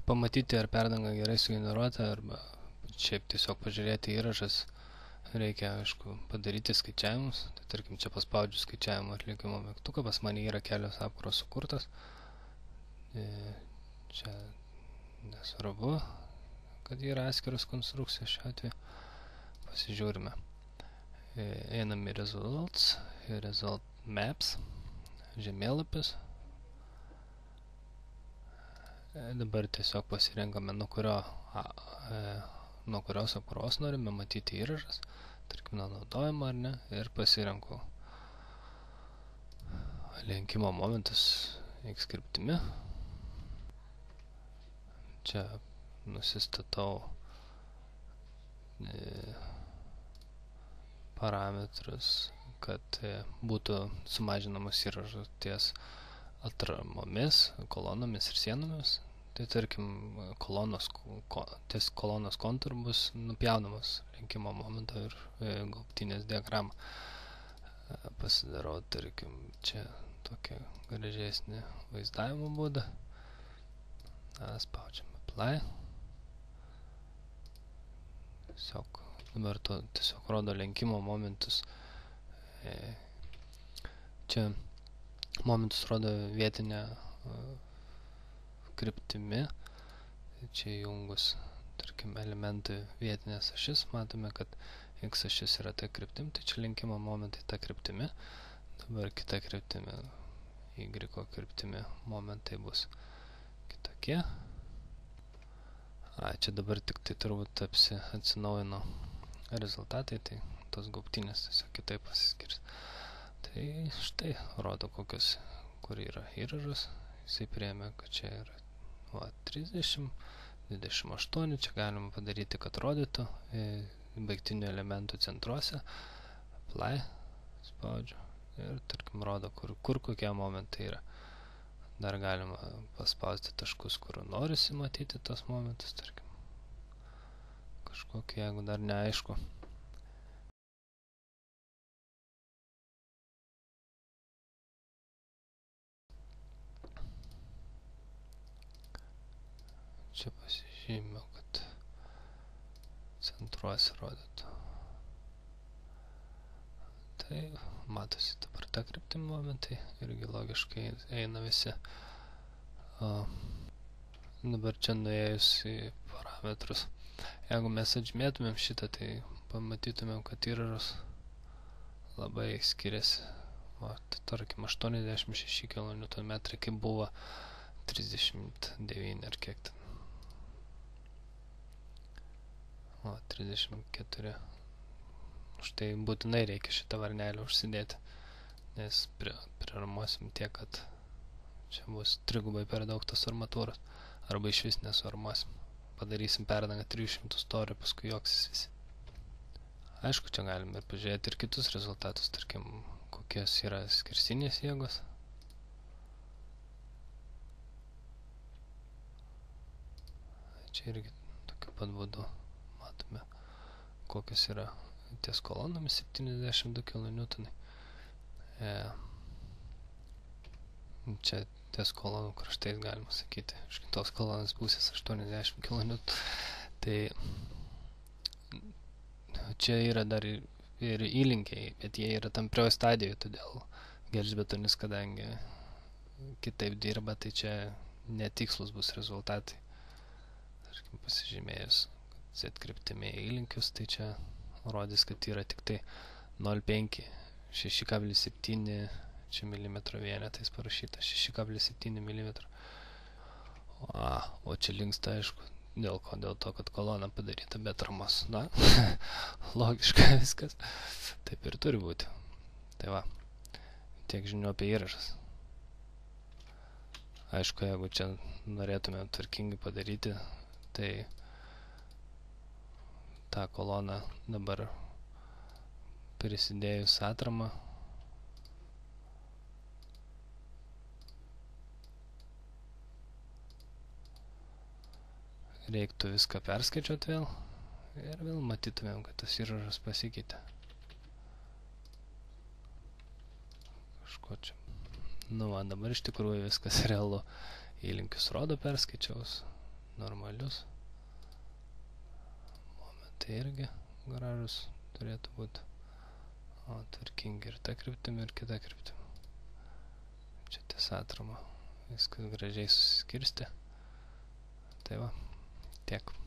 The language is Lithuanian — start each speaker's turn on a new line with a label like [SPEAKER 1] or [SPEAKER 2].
[SPEAKER 1] pamatyti, ar perdanga gerai sugeneruota, arba šiaip tiesiog pažiūrėti įrašas, reikia, aišku, padaryti skaičiavimus. Tai tarkim, čia paspaudžiu skaičiavimo atlikimo mygtuką, pas mane yra kelios apkros sukurtos. Čia nesvarbu, kad yra atskiros konstrukcijos šiuo atveju. Pasižiūrime. Einam į Results, į Result Maps, žemėlapis. Dabar tiesiog pasirenkame, nuo kurios apkrovos norime matyti įrašas, tarkim, naudojimą ar ne, ir pasirenku lenkimo momentus X kryptimi. Čia nusistatau parametrus, kad būtų sumažinamas įrašas ties atramomis, kolonomis ir sienomis. Tai tarkim, ties kolonos kontūr bus nupjaunamas lenkimo momento ir gaubtinės diagramą. Pasidarau, tarkim, čia tokį gražesnį vaizdavimo būdą. Spaudžiam Apply. Dabar tiesiog rodo lenkimo momentus. Čia momentus rodo vietinę kryptimi. Čia jungus, tarkim, elementų vietinės ašis, matome, kad X ašis yra ta kryptim, tai čia lenkimo momentai ta kryptimi. Dabar kita kryptimi, Y kryptimi momentai bus kitokie. Čia dabar tik tai turbūt atsinaujino rezultatai, tai tos gaubtinės tiesiog kitaip pasiskirs. Tai štai rodo kur yra įrašas. Jisai priėmė, kad čia yra 30, 28, čia galima padaryti, kad rodytų baigtinių elementų centruose. Apply, spaudžiu ir tarkim rodo, kur kokie momentai yra. Dar galima paspausti taškus, kur norisi matyti tos momentus, tarkim. Kažkokį, jeigu dar neaišku. Čia pasižymiau, kad centruose rodytų. Tai matosi dabar ta kryptim momentai, irgi logiškai eina visi. Dabar čia nuėjus į parametrus. Jeigu mes atžymėtumėm šitą, tai pamatytumėm, kad įrašas labai skiriasi. Tarkim, 86 kN, kaip buvo 39 ar kiek ten. 34. Štai būtinai reikia šitą varnelę užsidėti, nes priramuosim tiek, kad čia bus trigubai per daug tos armatūros, arba iš vis nesuarmuosim. Padarysim perdangą 300 storio, paskui joksis visi. Aišku, čia galim ir pažiūrėti ir kitus rezultatus, tarkim, kokios yra skersinės jėgos. Čia irgi tokiu pat būdu matome, kokios yra ties kolonomis 72 kN. Čia ties kolonų kraštais galima sakyti, iš kitos kolonos pusės 80 kN. Tai čia yra dar ir įlinkiai, bet jie yra tamprioj stadijoje, todėl gelžbetonis, kadangi kitaip dirba, tai čia netikslus bus rezultatai. Tarkim, pasižymėjus Z kryptimi įlinkius, tai čia rodys, kad yra tik tai 0,5, 6,7 čia milimetro vienetais parašyta, 6,7 milimetro. O čia linksta, aišku, dėl ko? Dėl to, kad kolona padaryta be atramos. Na, logiška viskas. Taip ir turi būti. Tai va, tiek žinių apie įrašas. Aišku, jeigu čia norėtume tvarkingai padaryti, tai tą koloną dabar prisidėjus atramą reiktų viską perskaičiuoti vėl ir vėl matytumėm, kad tas įrašas pasikeitė. Kažko čia. Nu va, dabar iš tikrųjų viskas realu. Įlinkius rodo perskaičiaus. normalius. Momentai irgi gražus turėtų būti. O tvarkingi ir ta kryptim, ir kita kryptim. Čia ties atrama. Viskas gražiai susiskirstė. Tai va, tiek.